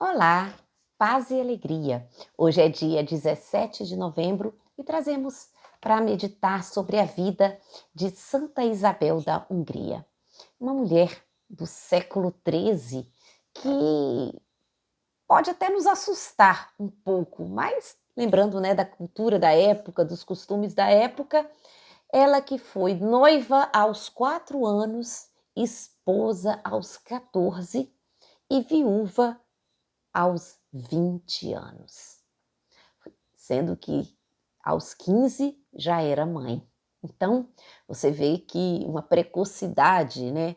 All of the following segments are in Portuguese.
Olá, paz e alegria. Hoje é dia 17 de novembro e trazemos para meditar sobre a vida de Santa Isabel da Hungria, uma mulher do século XIII que pode até nos assustar um pouco, mas lembrando, né, da cultura da época, dos costumes da época, ela que foi noiva aos 4 anos, esposa aos 14 e viúva aos 20 anos, sendo que aos 15 já era mãe. Então, você vê que uma precocidade, né?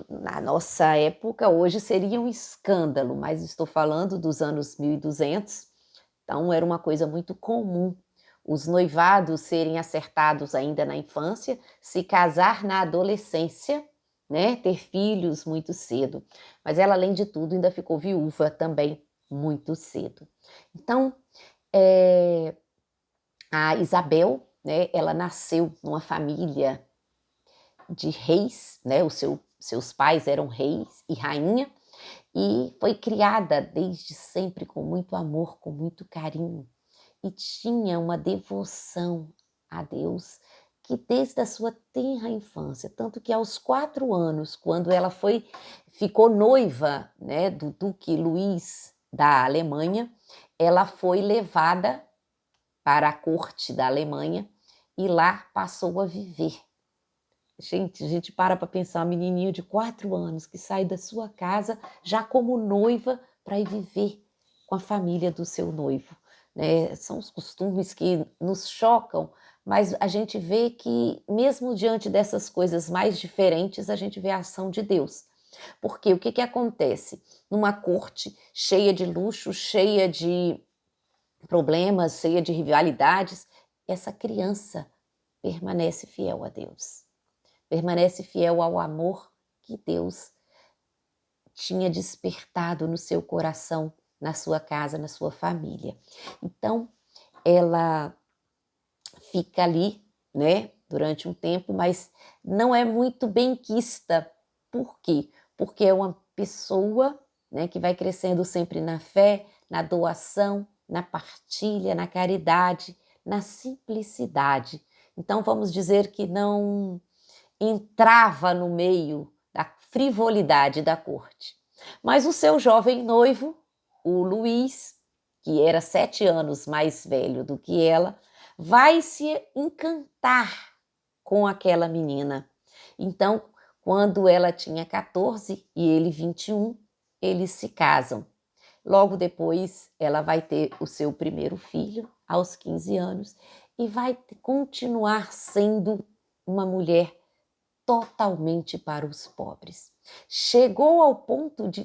Na nossa época, hoje seria um escândalo, mas estou falando dos anos 1200, então era uma coisa muito comum os noivados serem acertados ainda na infância, se casar na adolescência, né, ter filhos muito cedo. Mas ela, além de tudo, ainda ficou viúva também muito cedo. Então, a Isabel, né, ela nasceu numa família de reis, né, seus pais eram reis e rainha, e foi criada desde sempre com muito amor, com muito carinho, e tinha uma devoção a Deus que desde a sua tenra infância, tanto que aos 4 anos, quando ela ficou noiva, né, do Duque Luís da Alemanha, ela foi levada para a corte da Alemanha e lá passou a viver. Gente, a gente para pensar, uma menininha de 4 anos que sai da sua casa já como noiva para ir viver com a família do seu noivo. Né? São os costumes que nos chocam, mas a gente vê que mesmo diante dessas coisas mais diferentes, a gente vê a ação de Deus. Porque o que acontece? Numa corte cheia de luxo, cheia de problemas, cheia de rivalidades, essa criança permanece fiel a Deus. Permanece fiel ao amor que Deus tinha despertado no seu coração, na sua casa, na sua família. Então, ela fica ali, né, durante um tempo, mas não é muito benquista. Por quê? Porque é uma pessoa, né, que vai crescendo sempre na fé, na doação, na partilha, na caridade, na simplicidade. Então, vamos dizer que não entrava no meio da frivolidade da corte. Mas o seu jovem noivo, o Luís, que era 7 anos mais velho do que ela, vai se encantar com aquela menina. Então, quando ela tinha 14 e ele 21, eles se casam. Logo depois, ela vai ter o seu primeiro filho, aos 15 anos, e vai continuar sendo uma mulher totalmente para os pobres. Chegou ao ponto de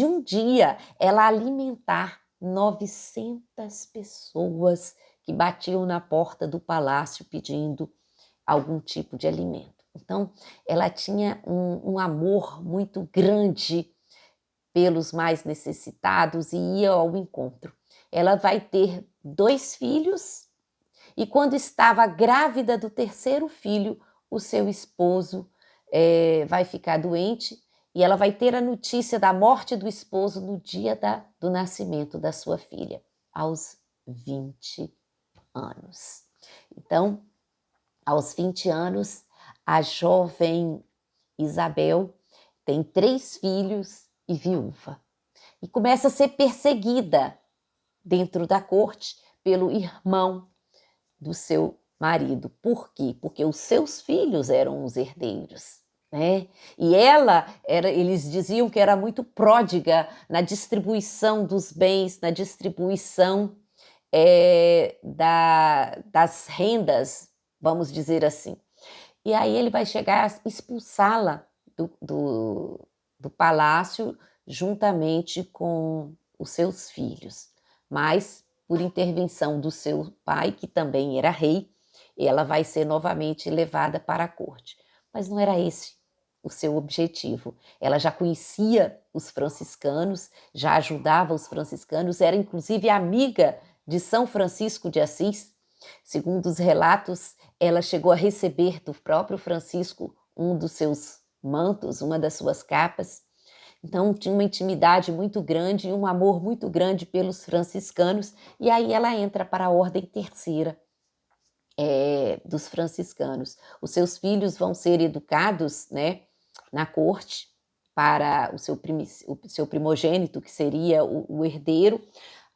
um dia ela alimentar 900 pessoas que batiam na porta do palácio pedindo algum tipo de alimento. Então, ela tinha um amor muito grande pelos mais necessitados e ia ao encontro. Ela vai ter 2 filhos e quando estava grávida do terceiro filho, o seu esposo vai ficar doente e ela vai ter a notícia da morte do esposo no dia do nascimento da sua filha, aos 20 anos. Então, aos 20 anos, a jovem Isabel tem 3 filhos e viúva. E começa a ser perseguida dentro da corte pelo irmão do seu marido. Por quê? Porque os seus filhos eram os herdeiros, né? E eles diziam que era muito pródiga na distribuição dos bens, na distribuição das rendas, vamos dizer assim. E aí ele vai chegar a expulsá-la do palácio juntamente com os seus filhos. Mas, por intervenção do seu pai, que também era rei, ela vai ser novamente levada para a corte. Mas não era esse o seu objetivo. Ela já conhecia os franciscanos, já ajudava os franciscanos, era inclusive amiga de São Francisco de Assis. Segundo os relatos, ela chegou a receber do próprio Francisco um dos seus mantos, uma das suas capas. Então tinha uma intimidade muito grande e um amor muito grande pelos franciscanos, e aí ela entra para a ordem terceira dos franciscanos. Os seus filhos vão ser educados, né, na corte para o seu primogênito, que seria o herdeiro.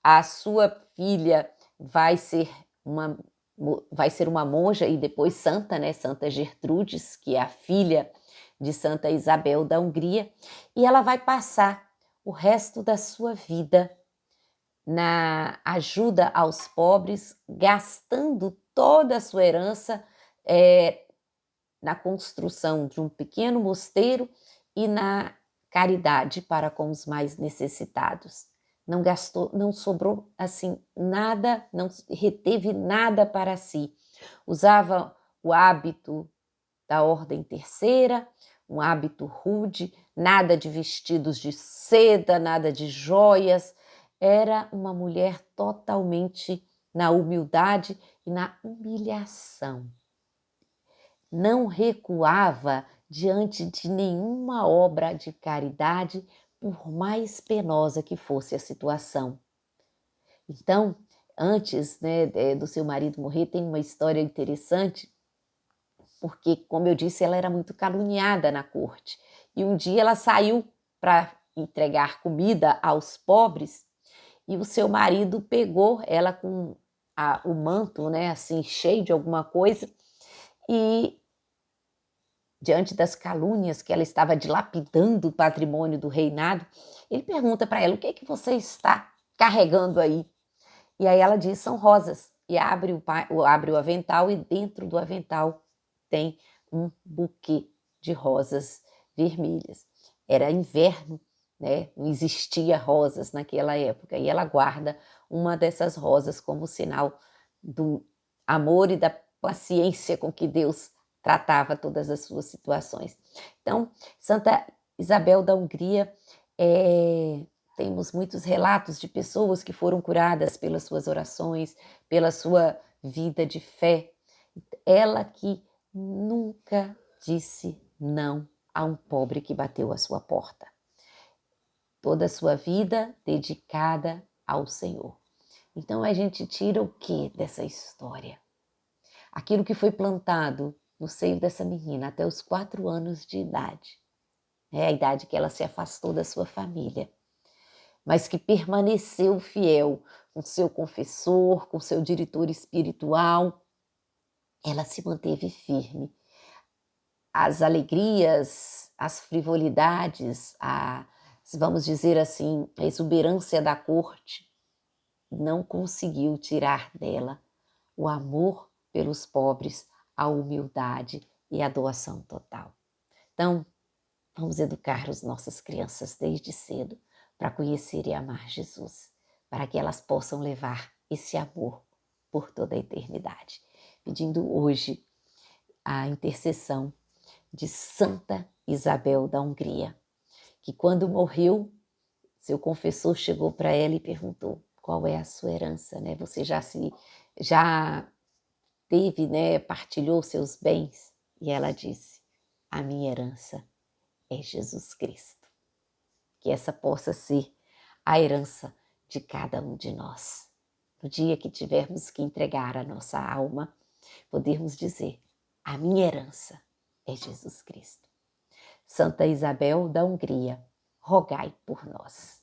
A sua filha vai ser uma monja e depois santa, né, Santa Gertrudes, que é a filha de Santa Isabel da Hungria, e ela vai passar o resto da sua vida na ajuda aos pobres, gastando toda a sua herança na construção de um pequeno mosteiro e na caridade para com os mais necessitados. Não gastou, não sobrou assim nada, não reteve nada para si. Usava o hábito da ordem terceira, um hábito rude, nada de vestidos de seda, nada de joias. Era uma mulher totalmente na humildade e na humilhação. Não recuava diante de nenhuma obra de caridade, por mais penosa que fosse a situação. Então, antes, né, do seu marido morrer, tem uma história interessante, porque, como eu disse, ela era muito caluniada na corte. E um dia ela saiu para entregar comida aos pobres e o seu marido pegou ela com o manto, né, assim, cheio de alguma coisa, e diante das calúnias que ela estava dilapidando o patrimônio do reinado, ele pergunta para ela: o que é que você está carregando aí? E aí ela diz: são rosas. E abre o avental, e dentro do avental tem um buquê de rosas vermelhas. Era inverno, né? Não existia rosas naquela época. E ela guarda uma dessas rosas como sinal do amor e da paciência com que Deus tratava todas as suas situações. Então, Santa Isabel da Hungria, temos muitos relatos de pessoas que foram curadas pelas suas orações, pela sua vida de fé. Ela que nunca disse não a um pobre que bateu à sua porta. Toda a sua vida dedicada ao Senhor. Então a gente tira o que dessa história? Aquilo que foi plantado no seio dessa menina até os 4 anos de idade. É a idade que ela se afastou da sua família, mas que permaneceu fiel com seu confessor, com seu diretor espiritual. Ela se manteve firme. As alegrias, as frivolidades, vamos dizer assim, a exuberância da corte não conseguiu tirar dela o amor pelos pobres, a humildade e a doação total. Então, vamos educar as nossas crianças desde cedo para conhecer e amar Jesus, para que elas possam levar esse amor por toda a eternidade. Pedindo hoje a intercessão de Santa Isabel da Hungria, que quando morreu, seu confessor chegou para ela e perguntou: qual é a sua herança, né? Você já teve, né, partilhou seus bens? E ela disse: a minha herança é Jesus Cristo. Que essa possa ser a herança de cada um de nós. No dia que tivermos que entregar a nossa alma, podermos dizer: a minha herança é Jesus Cristo. Santa Isabel da Hungria, rogai por nós.